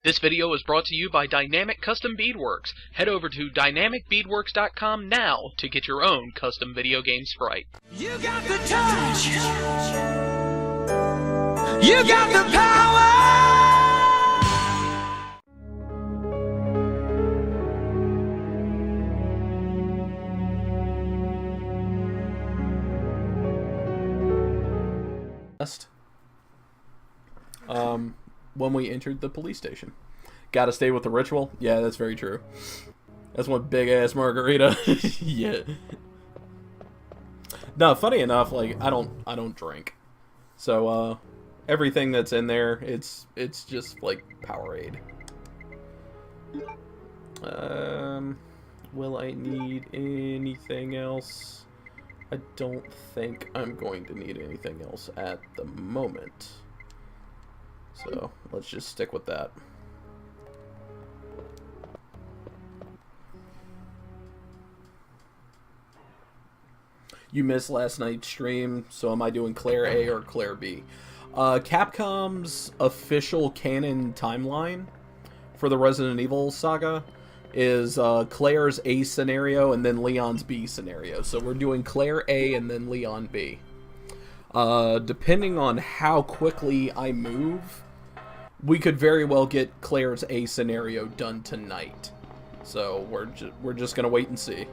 This video is brought to you by Dynamic Custom Beadworks. Head over to dynamicbeadworks.com now to get your own custom video game sprite. You got the touch. You got the power. When we entered the police station. Gotta stay with the ritual? Yeah, that's very true. That's one big ass margarita. Yeah. No, funny enough, like I don't drink. So everything that's in there, it's just like Powerade. Will I need anything else? I don't think I'm going to need anything else at the moment. So, let's just stick with that. You missed last night's stream, so am I doing Claire A or Claire B? Capcom's official canon timeline for the Resident Evil saga is Claire's A scenario and then Leon's B scenario. So we're doing Claire A and then Leon B. Depending on how quickly I move, we could very well get Claire's A scenario done tonight. So we're just gonna wait and see.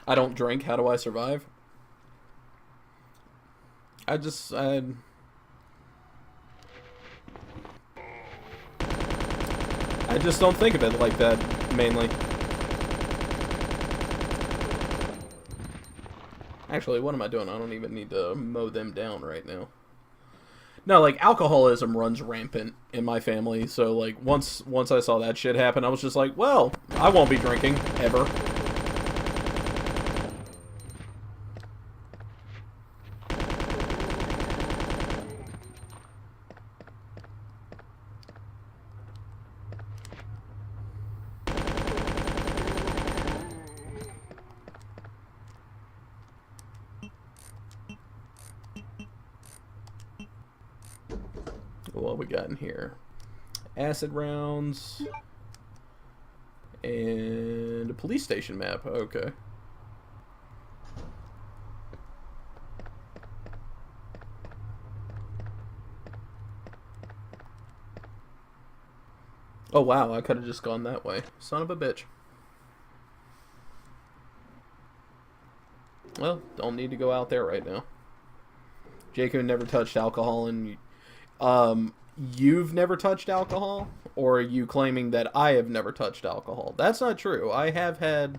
I don't drink. How do I survive? I just don't think of it like that, mainly. Actually, what am I doing? I don't even need to mow them down right now. No, like, alcoholism runs rampant in my family, so, like, once I saw that shit happen, I was just like, well, I won't be drinking, ever. What we got in here? Acid rounds and a police station map. Okay. Oh wow, I could have just gone that way. Son of a bitch. Well, don't need to go out there right now. Jacob never touched alcohol, and you've never touched alcohol? Or are you claiming that I have never touched alcohol? That's not true. I have had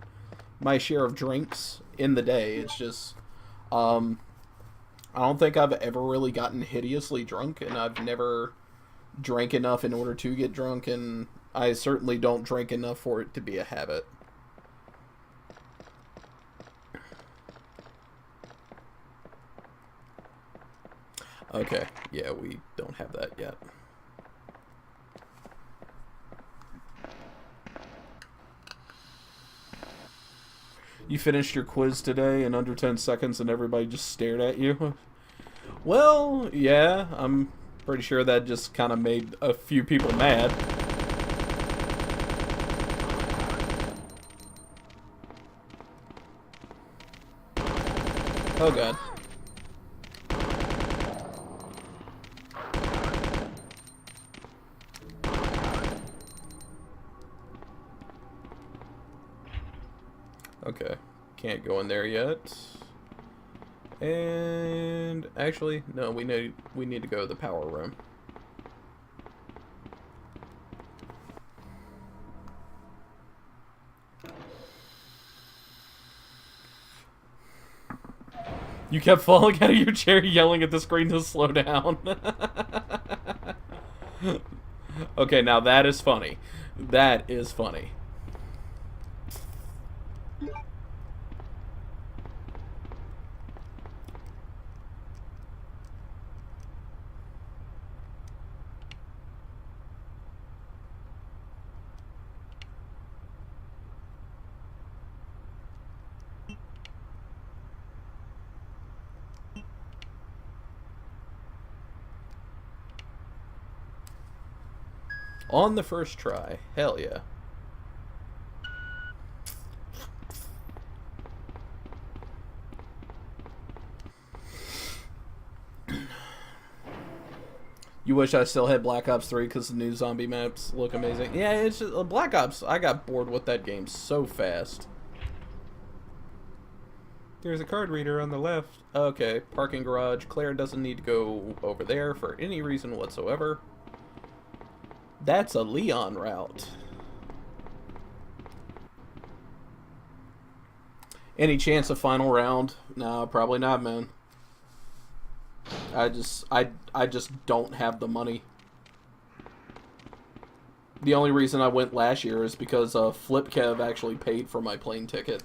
my share of drinks in the day. It's just, I don't think I've ever really gotten hideously drunk, and I've never drank enough in order to get drunk, and I certainly don't drink enough for it to be a habit. Okay, yeah, we don't have that yet. You finished your quiz today in under 10 seconds and everybody just stared at you? Well, yeah, I'm pretty sure that just kind of made a few people mad. Oh god. Okay, can't go in there yet. And actually, no, we need to go to the power room. You kept falling out of your chair, yelling at the screen to slow down. Okay, now that is funny. That is funny. On the first try. Hell yeah. You wish I still had Black Ops 3 because the new zombie maps look amazing. Yeah, it's just, Black Ops, I got bored with that game so fast. There's a card reader on the left. Okay, parking garage. Claire doesn't need to go over there for any reason whatsoever. That's a Leon route. Any chance of final round? No, probably not, man. I just don't have the money. The only reason I went last year is because Flip Kev actually paid for my plane ticket.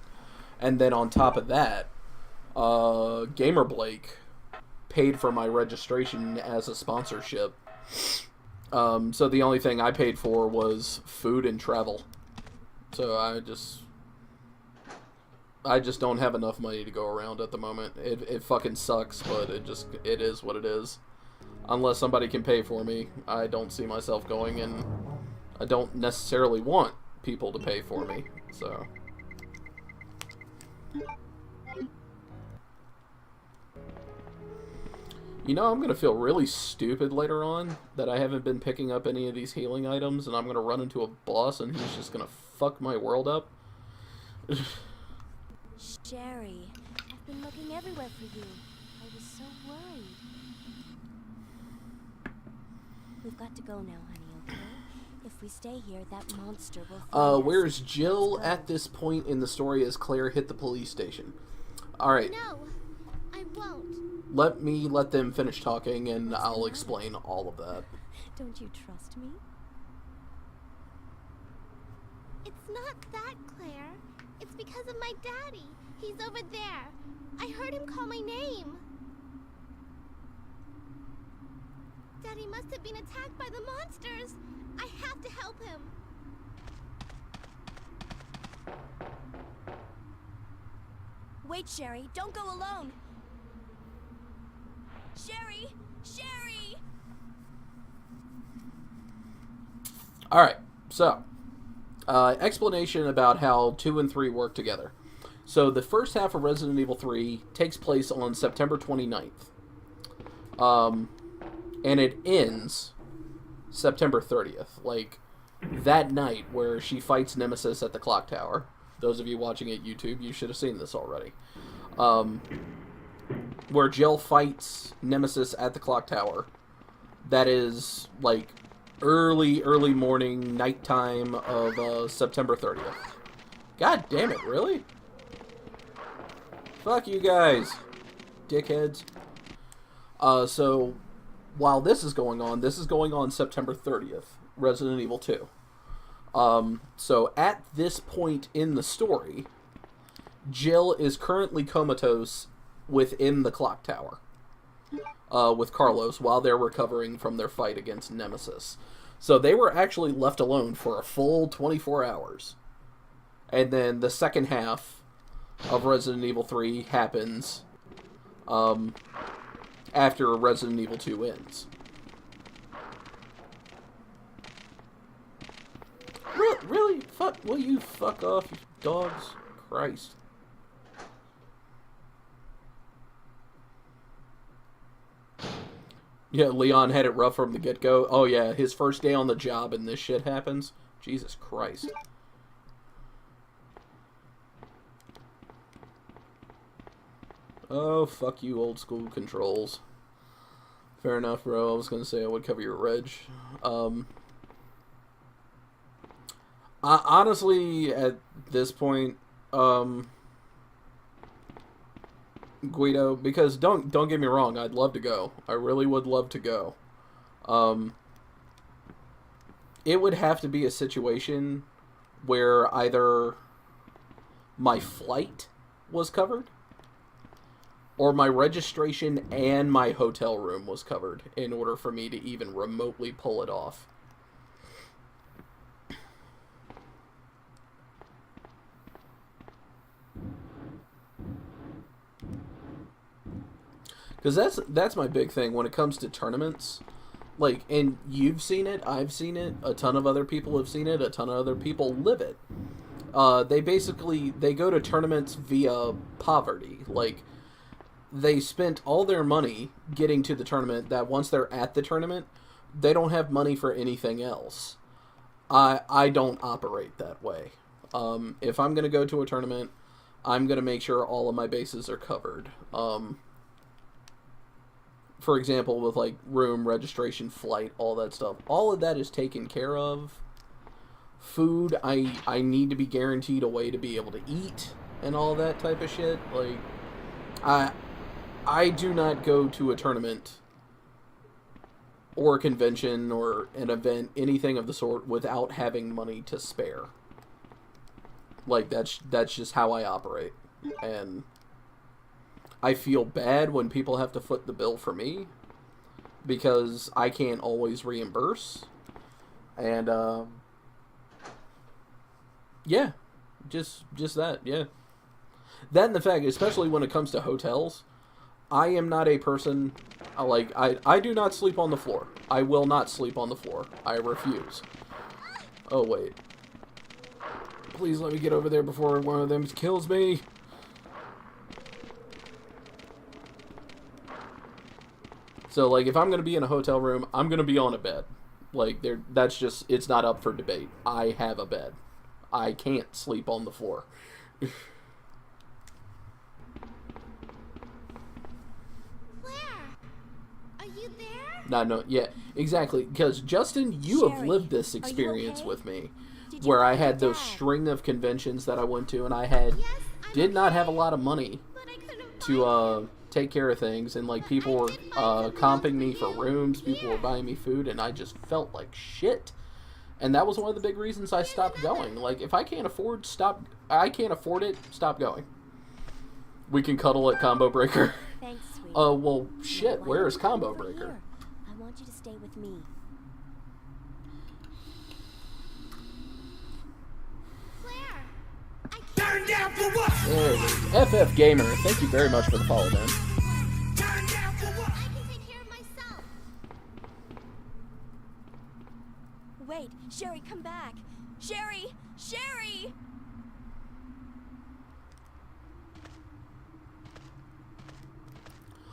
And then on top of that, Gamer Blake paid for my registration as a sponsorship. So the only thing I paid for was food and travel. So I just don't have enough money to go around at the moment. It fucking sucks, but it is what it is. Unless somebody can pay for me, I don't see myself going, and I don't necessarily want people to pay for me, so. You know, I'm gonna feel really stupid later on that I haven't been picking up any of these healing items, and I'm gonna run into a boss and he's just gonna fuck my world up. Sherry, I've been looking everywhere for you. I was so worried. We've got to go now, honey, okay? If we stay here, that monster will find us. Where's Jill at this point in the story as Claire hit the police station? Alright. No, I won't. Let them finish talking and I'll explain all of that. Don't you trust me? It's not that, Claire. It's because of my daddy. He's over there. I heard him call my name. Daddy must have been attacked by the monsters. I have to help him. Wait, Sherry, don't go alone. Sherry! Sherry! Alright, so, explanation about how 2 and 3 work together. So, the first half of Resident Evil 3 takes place on September 29th. And it ends September 30th. Like, that night where she fights Nemesis at the clock tower. Those of you watching at YouTube, you should have seen this already. Where Jill fights Nemesis at the clock tower. That is, like, early morning, nighttime of September 30th. God damn it, really? Fuck you guys, dickheads. So, while this is going on September 30th, Resident Evil 2. So, at this point in the story, Jill is currently comatose within the clock tower. With Carlos while they're recovering from their fight against Nemesis. So they were actually left alone for a full 24 hours. And then the second half of Resident Evil 3 happens after Resident Evil 2 ends. Really? Fuck, will you fuck off, you dogs? Christ. Yeah, Leon had it rough from the get-go. Oh yeah, his first day on the job and this shit happens. Jesus Christ. Oh, fuck you, old school controls. Fair enough, bro. I was gonna say I would cover your reg. Honestly, at this point, Guido, because don't get me wrong, I'd love to go. I really would love to go. It would have to be a situation where either my flight was covered or my registration and my hotel room was covered in order for me to even remotely pull it off. Because that's my big thing when it comes to tournaments. Like, and you've seen it, I've seen it, a ton of other people have seen it, a ton of other people live it. They go to tournaments via poverty. Like, they spent all their money getting to the tournament, that once they're at the tournament, they don't have money for anything else. I don't operate that way. If I'm going to go to a tournament, I'm going to make sure all of my bases are covered. For example, with like room, registration, flight, all that stuff. All of that is taken care of. Food, I need to be guaranteed a way to be able to eat and all that type of shit. Like, I do not go to a tournament or a convention or an event, anything of the sort, without having money to spare. Like, that's just how I operate. And I feel bad when people have to foot the bill for me, because I can't always reimburse. And, yeah, just that, yeah. That and the fact, especially when it comes to hotels, I am not a person, I do not sleep on the floor. I will not sleep on the floor. I refuse. Oh, wait. Please let me get over there before one of them kills me. So, like, if I'm going to be in a hotel room, I'm going to be on a bed. Like, that's just, it's not up for debate. I have a bed. I can't sleep on the floor. Claire, are you there? No, yeah, exactly. Because, Justin, you have Sherry, lived this are you experience okay? with me. Did you Where I find had those Dad? string of conventions that I went to, and I had Yes, I'm did not okay, have a lot of money but I couldn't to find take care of things, and like people were comping me for rooms, people were buying me food, and I just felt like shit. And that was one of the big reasons I stopped going. Like, if I can't afford it, stop going. We can cuddle at Combo Breaker. Thanks, sweetie. Well, Now, shit, why where don't is you come Combo over Breaker? here? I want you to stay with me. Claire, I can't Turn down for what? There it is. FF Gamer, thank you very much for the follow, man. Turn down for what? I can take care of myself. Wait, Sherry, come back. Sherry! Sherry!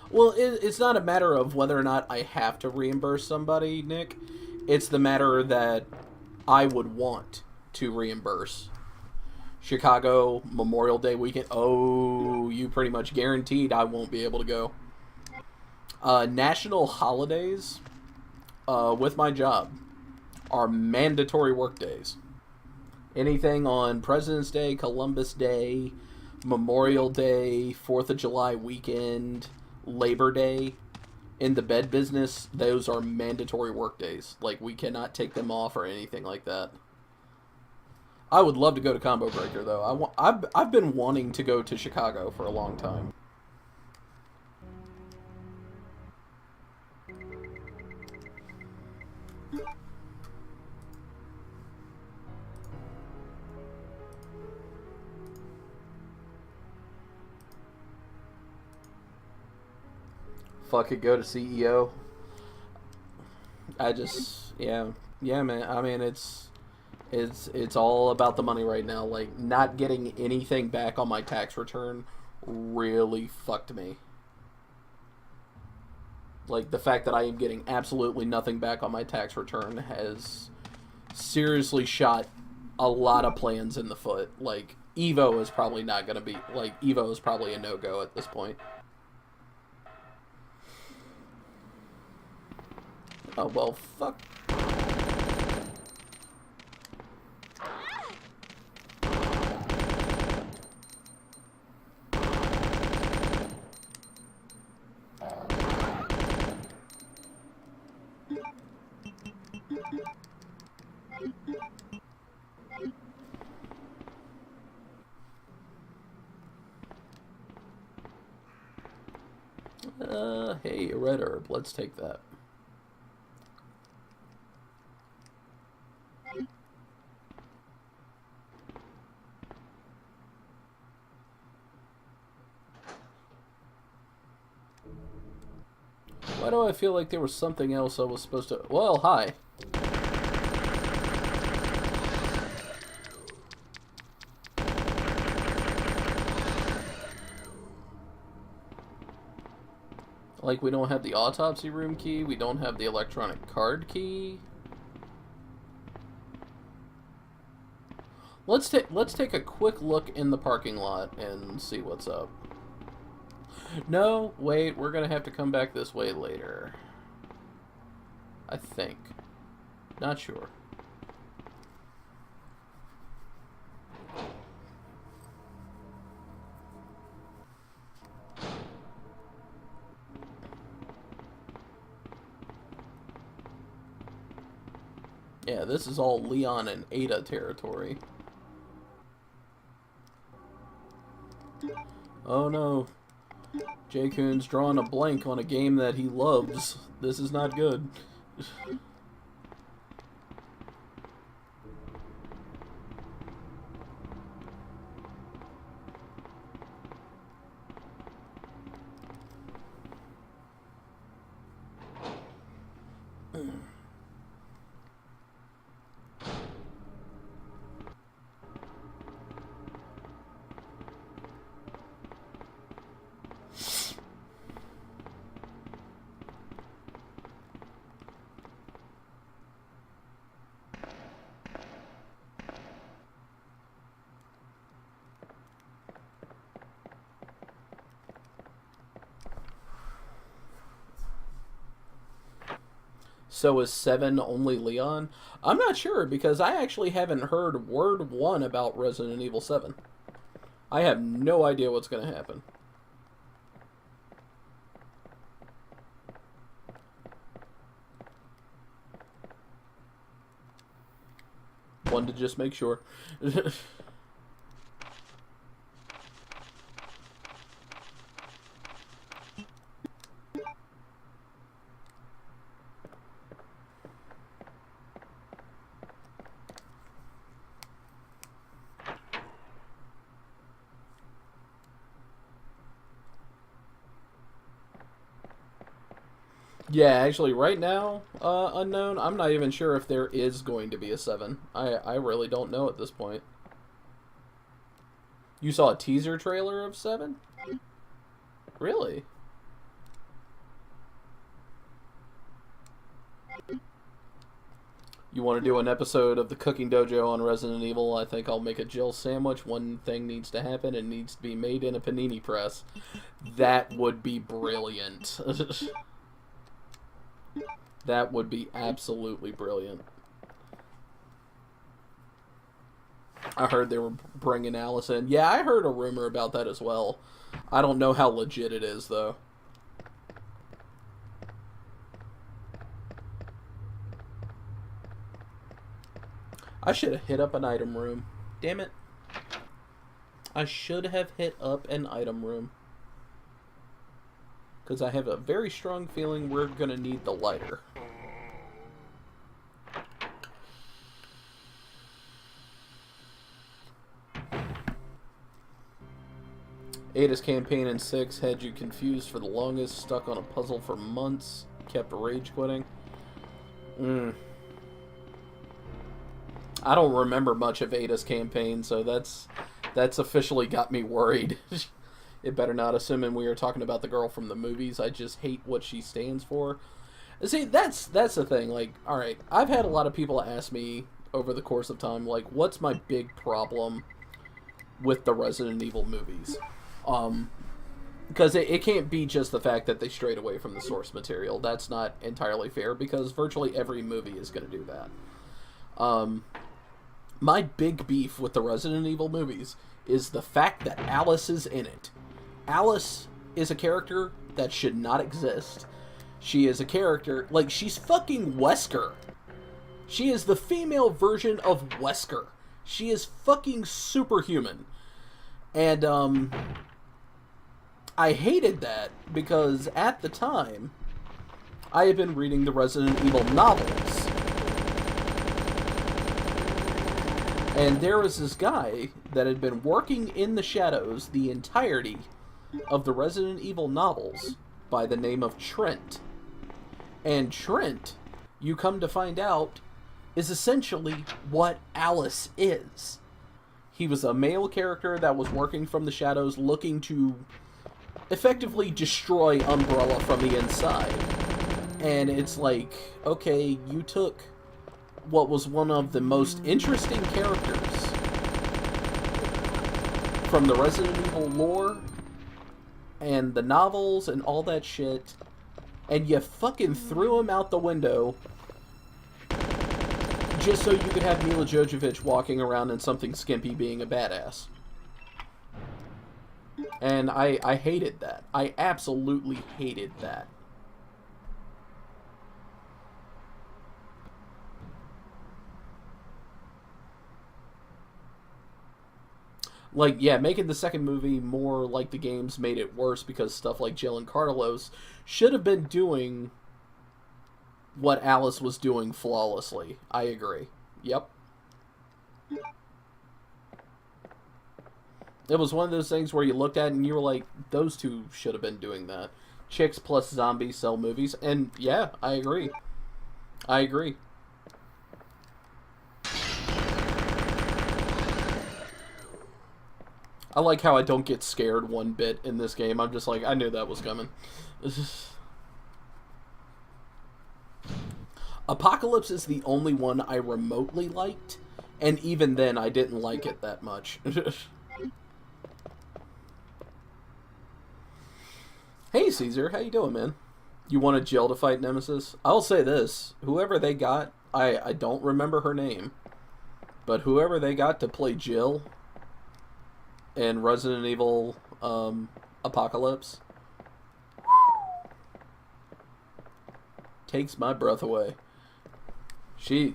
Well, it's not a matter of whether or not I have to reimburse somebody, Nick. It's the matter that I would want to reimburse. Chicago, Memorial Day weekend. Oh, you pretty much guaranteed I won't be able to go. National holidays, with my job, are mandatory work days. Anything on President's Day, Columbus Day, Memorial Day, 4th of July weekend, Labor Day, in the bed business, those are mandatory work days. Like, we cannot take them off or anything like that. I would love to go to Combo Breaker, though. I've been wanting to go to Chicago for a long time. Fuck it, go to CEO. Yeah, man. I mean, it's all about the money right now. Like, not getting anything back on my tax return really fucked me. Like, the fact that I am getting absolutely nothing back on my tax return has seriously shot a lot of plans in the foot. Like, Evo is probably not going to be, like, Evo is probably a no-go at this point. Oh, well, fuck. Hey, a red herb. Let's take that. Why do I feel like there was something else I was supposed to... Well, hi. Like, we don't have the autopsy room key, we don't have the electronic card key. Let's take a quick look in the parking lot and see what's up. No, wait, we're gonna have to come back this way later. I think. Not sure. Yeah, this is all Leon and Ada territory. Oh no. Jay-Kun's drawn a blank on a game that he loves. This is not good. So is 7 only Leon? I'm not sure, because I actually haven't heard word one about Resident Evil 7. I have no idea what's going to happen. Wanted to just make sure. Yeah, actually, right now, Unknown, I'm not even sure if there is going to be a 7. I really don't know at this point. You saw a teaser trailer of 7? Really? You want to do an episode of the Cooking Dojo on Resident Evil? I think I'll make a Jill sandwich. One thing needs to happen. It needs to be made in a panini press. That would be brilliant. That would be absolutely brilliant. I heard they were bringing Alice in. Yeah, I heard a rumor about that as well. I don't know how legit it is, though. I should have hit up an item room. Damn it. I should have hit up an item room. Because I have a very strong feeling we're going to need the lighter. Ada's campaign in 6 had you confused for the longest, stuck on a puzzle for months, kept rage quitting. I don't remember much of Ada's campaign, so that's officially got me worried. It better not, assuming we are talking about the girl from the movies. I just hate what she stands for. See, that's the thing. Like, alright, I've had a lot of people ask me over the course of time, like, what's my big problem with the Resident Evil movies? Because it can't be just the fact that they strayed away from the source material. That's not entirely fair, because virtually every movie is going to do that. My big beef with the Resident Evil movies is the fact that Alice is in it. Alice is a character that should not exist. She is a character, like, she's fucking Wesker. She is the female version of Wesker. She is fucking superhuman. And, I hated that because at the time, I had been reading the Resident Evil novels. And there was this guy that had been working in the shadows the entirety of the Resident Evil novels by the name of Trent. And Trent, you come to find out, is essentially what Alice is. He was a male character that was working from the shadows, looking to effectively destroy Umbrella from the inside. And it's like, okay, you took what was one of the most interesting characters from the Resident Evil lore and the novels and all that shit, and you fucking threw him out the window just so you could have Mila Jovovich walking around in something skimpy being a badass. And I hated that. I absolutely hated that. Like, yeah, making the second movie more like the games made it worse because stuff like Jill and Carlos should have been doing what Alice was doing flawlessly. I agree. Yep. It was one of those things where you looked at it and you were like, those two should have been doing that. Chicks plus zombies sell movies. And yeah, I agree. I agree. I like how I don't get scared one bit in this game. I'm just like, I knew that was coming. Apocalypse is the only one I remotely liked, and even then I didn't like it that much. Hey Caesar, how you doing, man? You wanted Jill to fight Nemesis? I'll say this, whoever they got, I don't remember her name, but whoever they got to play Jill in Resident Evil Apocalypse takes my breath away. She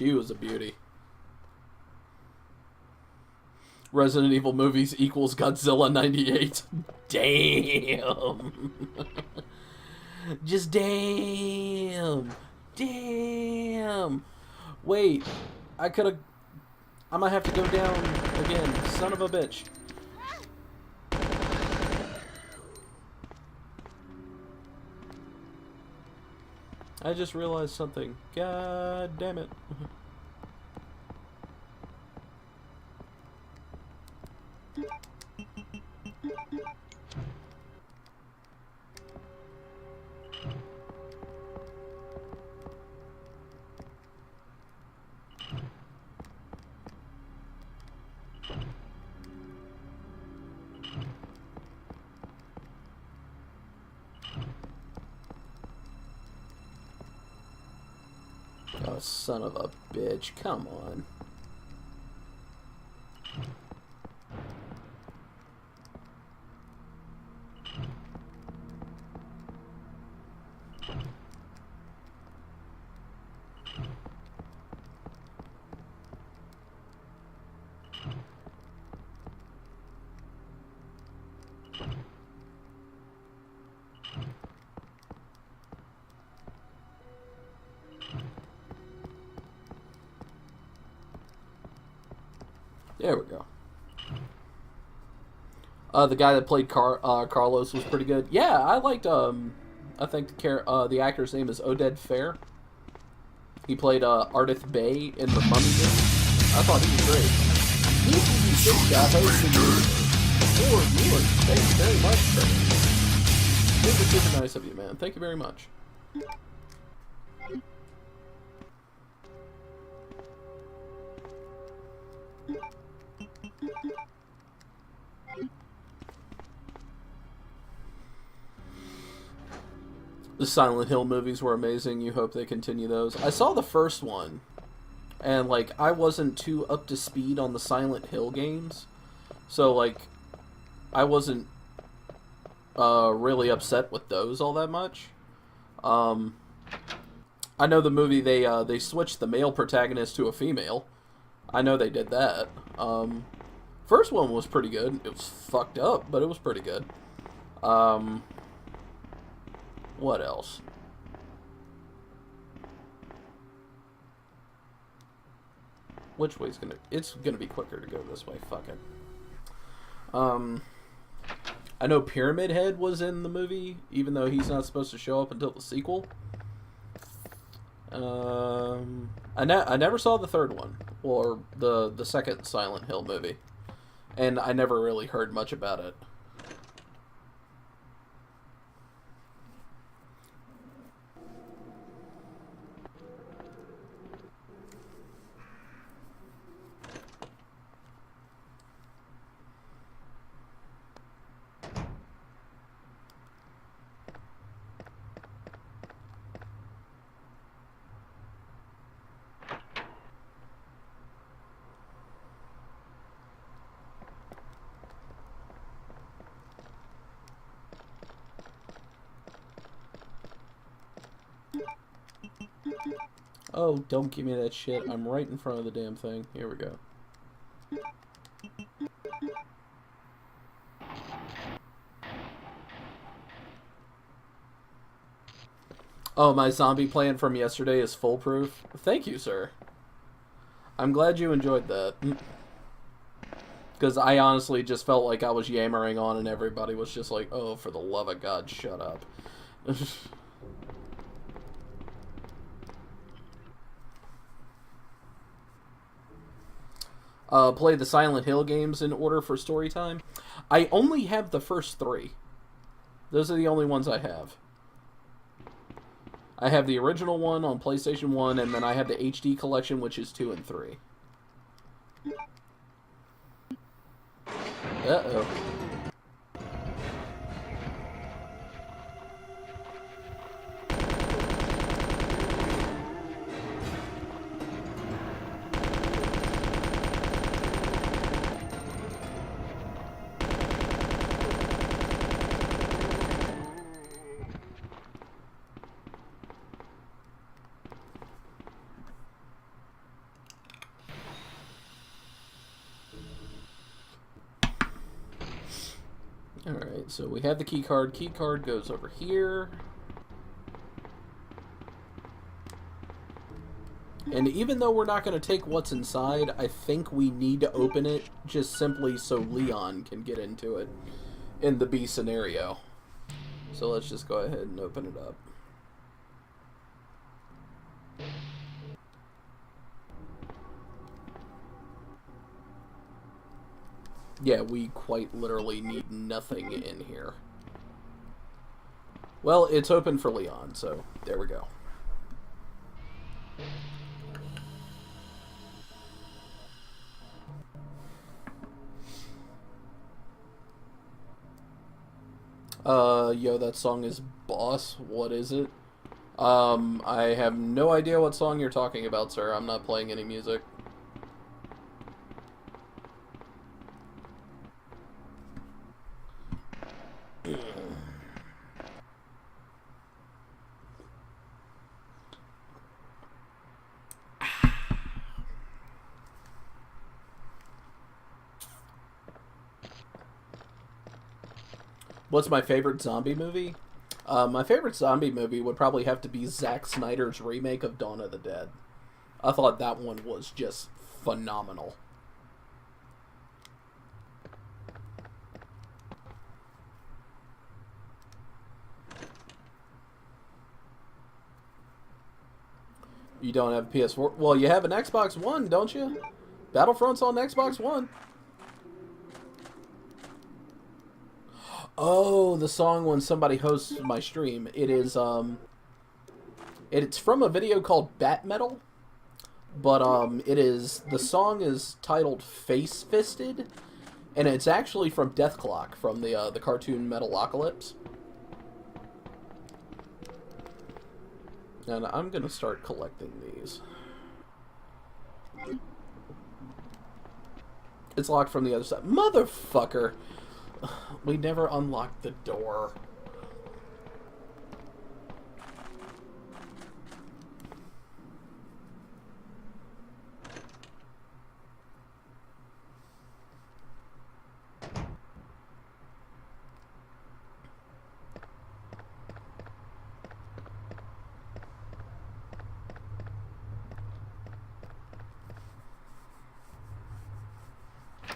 was a beauty. Resident Evil movies equals Godzilla 98. Damn. Just damn. Damn. Wait, I might have to go down again. Son of a bitch. I just realized something. God damn it. Oh, son of a bitch. Come on. There we go. The guy that played Carlos was pretty good. Yeah, I liked, I think the actor's name is Oded Fair. He played Ardith Bay in the Mummy game. I thought he was great. He's the guy hosting you. Thank you very much. Super nice of you, man. Thank you very much. The Silent Hill movies were amazing. You hope they continue those. I saw the first one, and, like, I wasn't too up to speed on the Silent Hill games. So, like, I wasn't really upset with those all that much. I know the movie, they switched the male protagonist to a female. I know they did that. First one was pretty good. It was fucked up, but it was pretty good. What else? Which way's gonna... It's gonna be quicker to go this way. Fuck it. I know Pyramid Head was in the movie, even though he's not supposed to show up until the sequel. I never saw the third one, or the second Silent Hill movie, and I never really heard much about it. Oh, don't give me that shit. I'm right in front of the damn thing. Here we go. Oh, my zombie plan from yesterday is foolproof. Thank you, sir. I'm glad you enjoyed that. Because I honestly just felt like I was yammering on and everybody was just like, oh, for the love of God, shut up. Play the Silent Hill games in order for story time. I only have the first 3. Those are the only ones I have. I have the original one on PlayStation 1, and then I have the HD collection, which is 2 and 3. Uh-oh. Alright, so we have the key card. Key card goes over here. And even though we're not going to take what's inside, I think we need to open it just simply so Leon can get into it in the B scenario. So let's just go ahead and open it up. Yeah, we quite literally need nothing in here. Well, it's open for Leon, so there we go. Yo, that song is Boss. What is it? I have no idea what song you're talking about, sir. I'm not playing any music. What's my favorite zombie movie? My favorite zombie movie would probably have to be Zack Snyder's remake of Dawn of the Dead. I thought that one was just phenomenal. You don't have a PS4? Well, you have an Xbox One, don't you? Battlefront's on Xbox One. Oh, the song when somebody hosts my stream. It is, it's from a video called Bat Metal. But, the song is titled Face Fisted. And it's actually from Deathclock, from the cartoon Metalocalypse. And I'm gonna start collecting these. It's locked from the other side. Motherfucker! We never unlocked the door.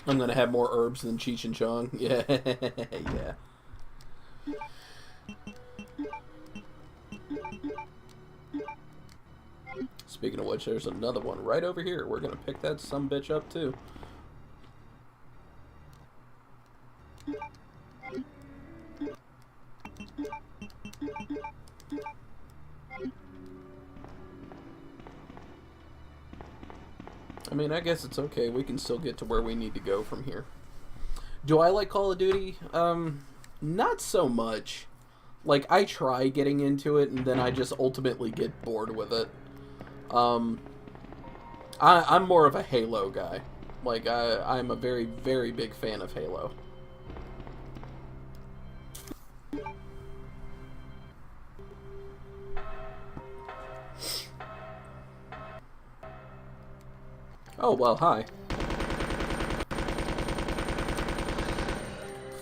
I'm gonna have more herbs than Cheech and Chong. Yeah, yeah. Speaking of which, there's another one right over here. We're gonna pick that sumbitch up too. I mean, I guess it's okay. We can still get to where we need to go from here. Do I like Call of Duty? Not so much. Like, I try getting into it, and then I just ultimately get bored with it. I'm more of a Halo guy. Like, I'm a very, very big fan of Halo. Oh, well, hi.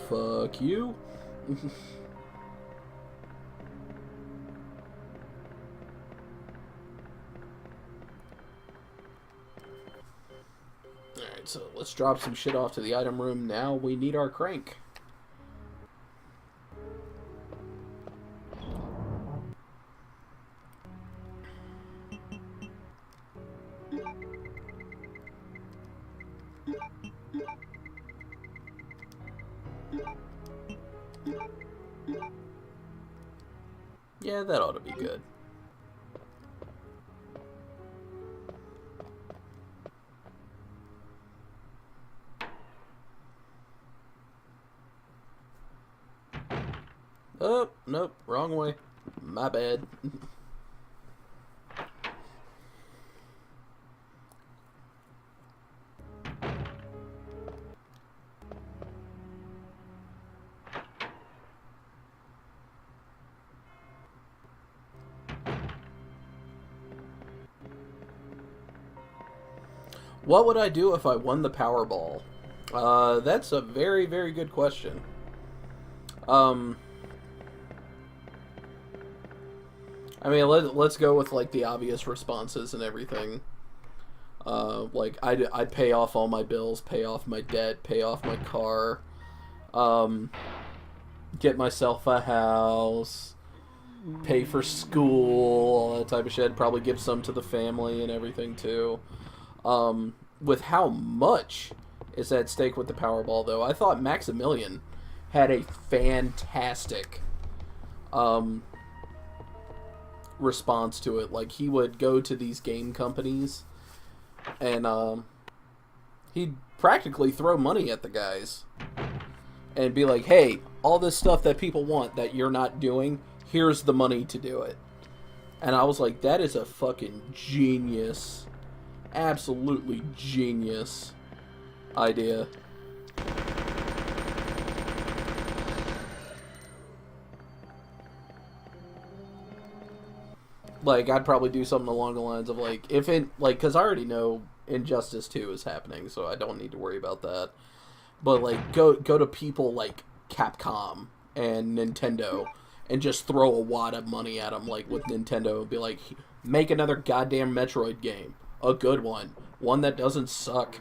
Fuck you. Alright, so let's drop some shit off to the item room. Now we need our crank. Yeah, that ought to be good. Oh, nope, wrong way. My bad. What would I do if I won the Powerball? That's a very, very good question. I mean, let's go with, like, the obvious responses and everything. Like, I'd pay off all my bills, pay off my debt, pay off my car, get myself a house, pay for school, all that type of shit. Probably give some to the family and everything, too. With how much is at stake with the Powerball, though, I thought Maximilian had a fantastic response to it. Like, he would go to these game companies and he'd practically throw money at the guys and be like, hey, all this stuff that people want that you're not doing, here's the money to do it. And I was like, that is a fucking genius, absolutely genius idea. Like, I'd probably do something along the lines of, like, if it, like, because I already know Injustice 2 is happening, so I don't need to worry about that. But, like, go to people like Capcom and Nintendo and just throw a wad of money at them, like, with Nintendo, and be like, make another goddamn Metroid game. A good one. One that doesn't suck.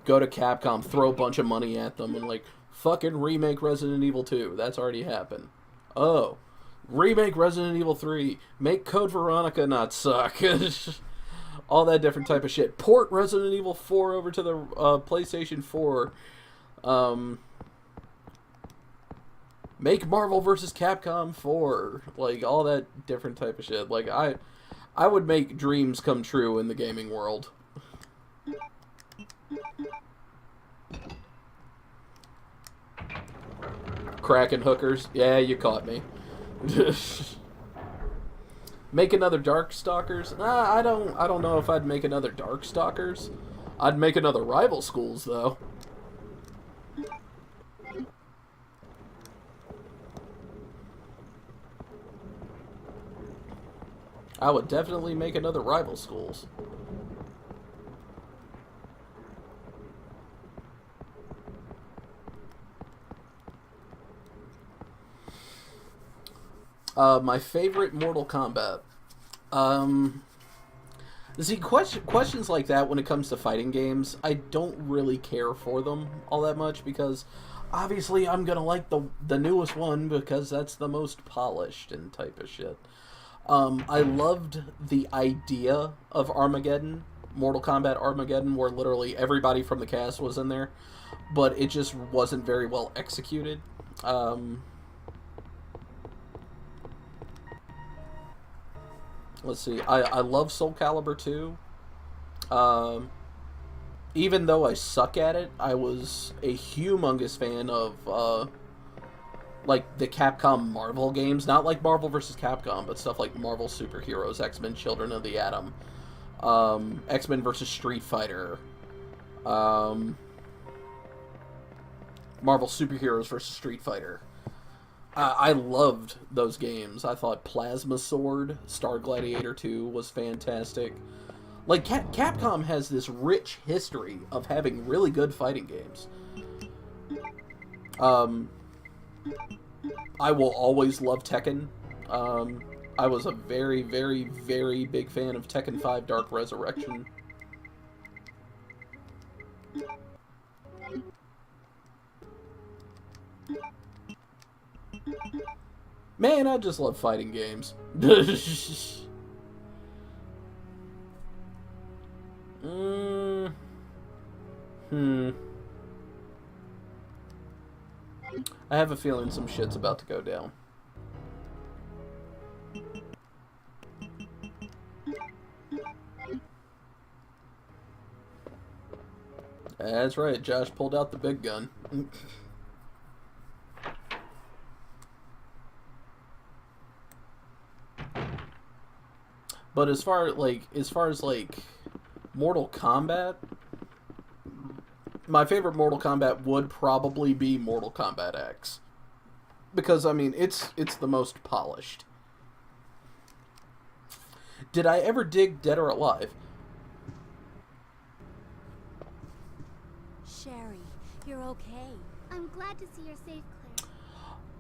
Go to Capcom, throw a bunch of money at them, and, like, fucking remake Resident Evil 2. That's already happened. Oh. Remake Resident Evil 3. Make Code Veronica not suck. All that different type of shit. Port Resident Evil 4 over to the PlayStation 4. Make Marvel vs. Capcom 4. Like, all that different type of shit. Like, I would make dreams come true in the gaming world. Cracking hookers. Yeah, you caught me. Make another Darkstalkers? I don't know if I'd make another Darkstalkers. I'd make another Rival Schools, though. I would definitely make another Rival Schools. My favorite Mortal Kombat. See, questions like that when it comes to fighting games, I don't really care for them all that much, because obviously I'm gonna like the newest one because that's the most polished and type of shit. I loved the idea of Armageddon, Mortal Kombat Armageddon, where literally everybody from the cast was in there, but it just wasn't very well executed. Let's see. I love Soul Calibur 2. Even though I suck at it, I was a humongous fan of like the Capcom Marvel games, not like Marvel vs. Capcom, but stuff like Marvel Superheroes, X-Men Children of the Atom, X-Men vs. Street Fighter, Marvel Superheroes vs. Street Fighter. I loved those games. I thought Plasma Sword, Star Gladiator 2 was fantastic. Like, Capcom has this rich history of having really good fighting games. I will always love Tekken. I was a very, very, very big fan of Tekken 5 Dark Resurrection. Man, I just love fighting games. I have a feeling some shit's about to go down. That's right, Josh pulled out the big gun. But as far as Mortal Kombat, my favorite Mortal Kombat would probably be Mortal Kombat X. Because I mean, it's the most polished. Did I ever dig Dead or Alive? Sherry, you're okay. I'm glad to see you're safe,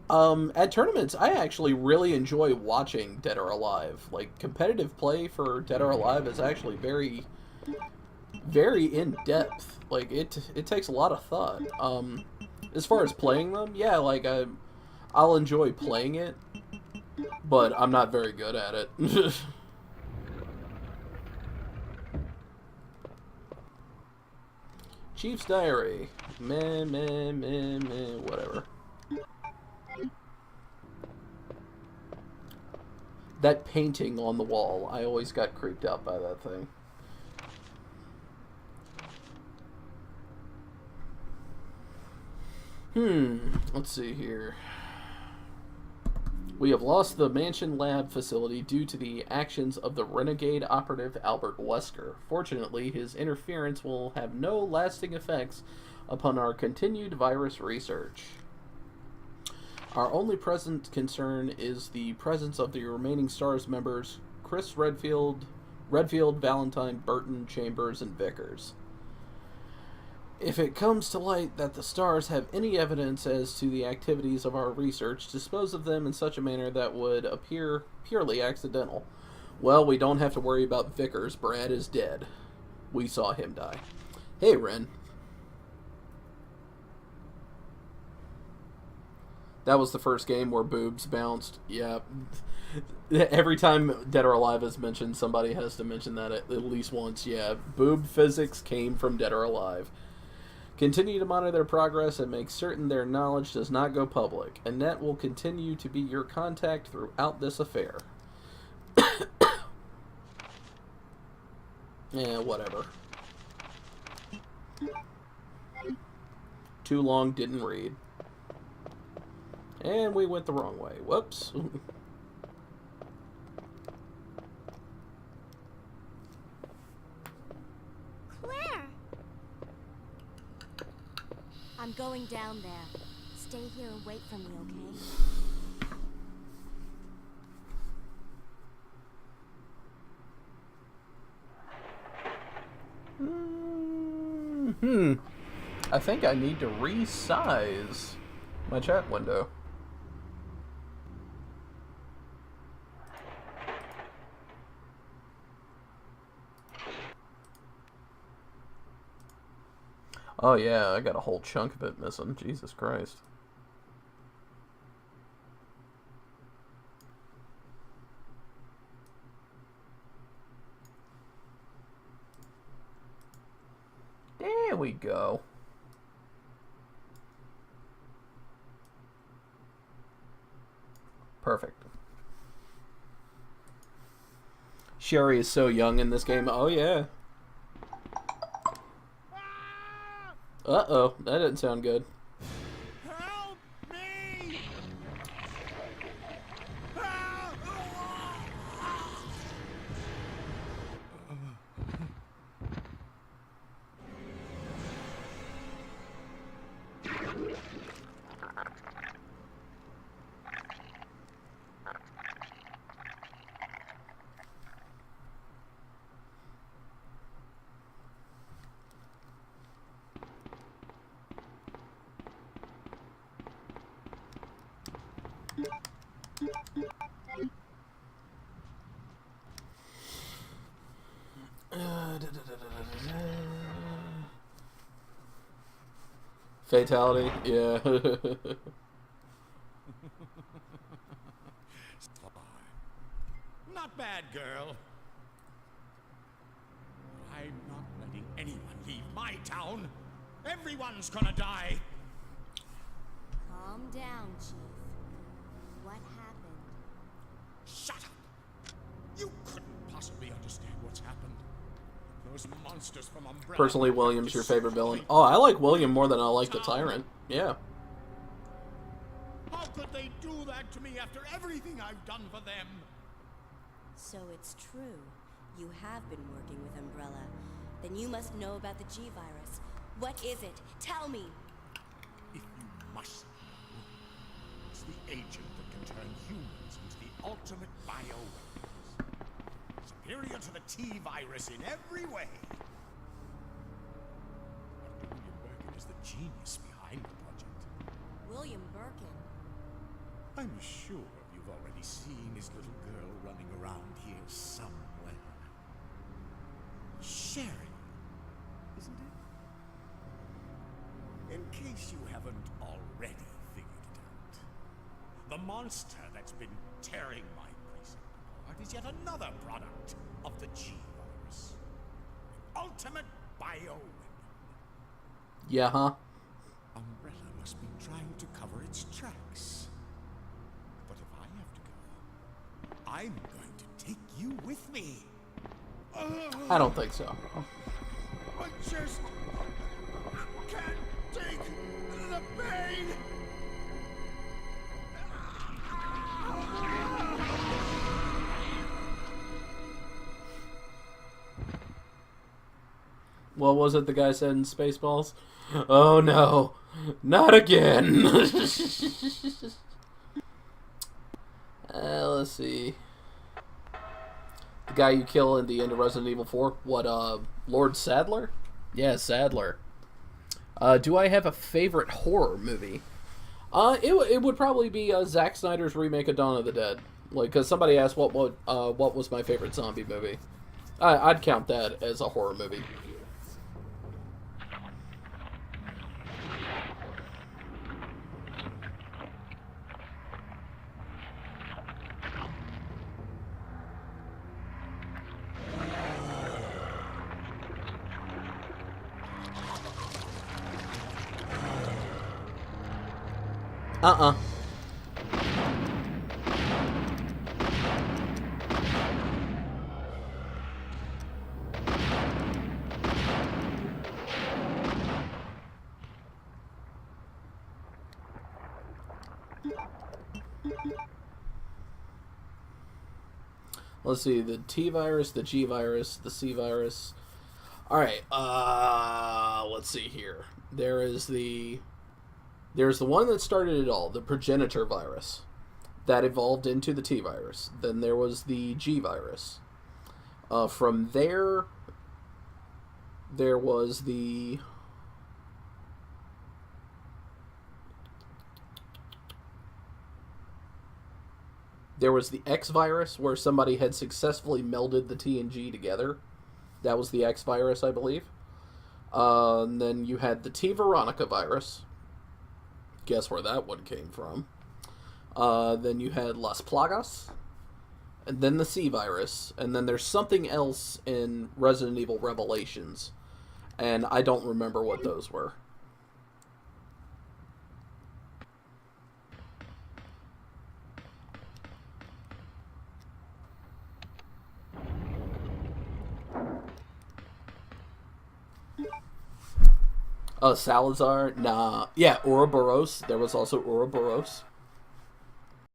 Claire. At tournaments, I actually really enjoy watching Dead or Alive. Like, competitive play for Dead or Alive is actually very, very in-depth. Like, it takes a lot of thought. As far as playing them, yeah, like, I'll enjoy playing it, but I'm not very good at it. Chief's Diary. Meh, whatever. That painting on the wall, I always got creeped out by that thing. Let's see here. We have lost the Mansion Lab facility due to the actions of the renegade operative Albert Wesker. Fortunately, his interference will have no lasting effects upon our continued virus research. Our only present concern is the presence of the remaining STARS members, Chris Redfield, Valentine, Burton, Chambers, and Vickers. If it comes to light that the STARS have any evidence as to the activities of our research, dispose of them in such a manner that would appear purely accidental. Well, we don't have to worry about Vickers. Brad is dead. We saw him die. Hey, Ren. That was the first game where boobs bounced. Yeah. Every time Dead or Alive is mentioned, somebody has to mention that at least once. Yeah, boob physics came from Dead or Alive. Continue to monitor their progress and make certain their knowledge does not go public. Annette will continue to be your contact throughout this affair. Yeah, whatever. Too long, didn't read. And we went the wrong way. Whoops. Claire! I'm going down there. Stay here and wait for me, okay? I think I need to resize my chat window. Oh yeah, I got a whole chunk of it missing. Jesus Christ. There we go. Perfect. Sherry is so young in this game. Oh, yeah. Uh-oh. That didn't sound good. Help me! Fatality, yeah. Not bad, girl. I'm not letting anyone leave my town. Everyone's gonna die. Calm down, Chief. What happened? Shut up. You couldn't possibly understand what's happened. Those monsters from Umbrella. Personally, William's your favorite villain. Oh, I like William more than I like the Tyrant. Yeah. How could they do that to me after everything I've done for them? So it's true. You have been working with Umbrella. Then you must know about the G-Virus. What is it? Tell me! If you must know, it's the agent that can turn humans into the ultimate bioweapons. Superior to the T-Virus in every way. Dr. William Birkin is the genius behind the project. William Birkin. I'm sure you've already seen his little girl running around here somewhere. Sherry, isn't it? In case you haven't already figured it out, the monster that's been tearing my precinct apart is yet another product of the G-Virus. An ultimate bioweapon. Yeah, huh? Umbrella must be trying to cover its tracks. But if I have to go, I'm going to take you with me. I don't think so. I just can't take the pain. What was it the guy said in Spaceballs? Oh no, not again. Let's see. The guy you kill in the end of Resident Evil 4. What, Lord Sadler? Yeah, Sadler. Do I have a favorite horror movie? It would probably be Zack Snyder's remake of Dawn of the Dead. Like, because somebody asked what was my favorite zombie movie. I'd count that as a horror movie. Uh-uh. Let's see, the T-Virus, the G-Virus, the C-Virus. Alright, let's see here. There's the one that started it all, the progenitor virus. That evolved into the T-Virus. Then there was the G-Virus. From there was the... There was the X-Virus, where somebody had successfully melded the T and G together. That was the X-Virus, I believe. And then you had the T-Veronica virus. Guess where that one came from. Then you had Las Plagas. And then the C-Virus. And then there's something else in Resident Evil Revelations. and I don't remember what those were. Salazar? Nah. Yeah, Ouroboros. There was also Ouroboros.